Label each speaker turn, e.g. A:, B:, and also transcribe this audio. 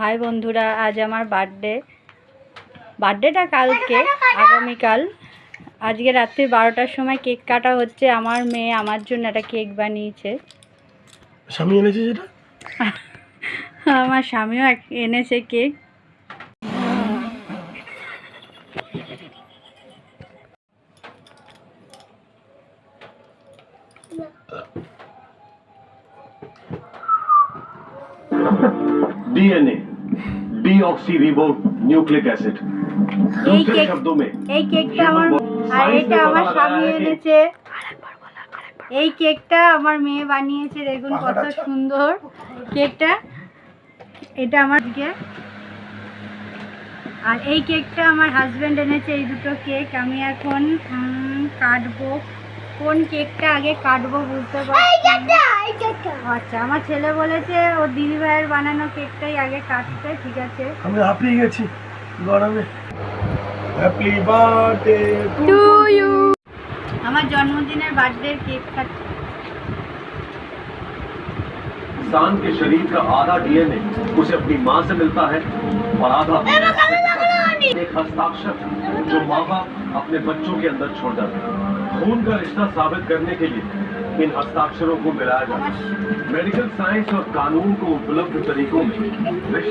A: High বন্ধুরা, আজ আমার বার্থডেটা কালকে, আগামীকাল। আজকে রাত্রি 12টার সময় কেক কাটা হচ্ছে। আমার মেয়ে আমার জন্য একটা কেক বানিয়েছে।
B: স্বামী এনেছে যেটা
A: আমার স্বামীও এনেছে কেক।
B: डीएनए डीऑक्सीरिबो न्यूक्लिक एसिड दूसरे शब्दों में
A: এই কেকটা আমার, আর এটা আমার স্বামী এনেছে। এই কেকটা আমার মেয়ে বানিয়েছে, দেখুন কত সুন্দর কেকটা। এটা আমার দিকে। আর এই কেকটা আমার হাজব্যান্ড এনেছে। এই দুটো কেক আমি এখন কাটবো। কোন কেকটা আগে কাটবো বুঝতে পারছি। আচ্ছা, আমার ছেলে বলেছে ও দিদি ভাইয়ের বানানো কেকটাই আগে কাটতে। ঠিক আছে,
B: আমি হাঁপিয়ে গেছি গরমে। Happy birthday
A: to you. আমার জন্মদিনের বার্থডে কেক কাটছি।
B: इंसान के शरीर का आधा डीएनए उसे अपनी माँ से मिलता है और आधा एक हस्ताक्षर जो माँ बाप अपने बच्चों के अंदर छोड़ जाते हैं। खून का रिश्ता साबित करने के लिए इन हस्ताक्षरों को मिलाया जाता है। मेडिकल साइंस और कानून को उपलब्ध तरीकों में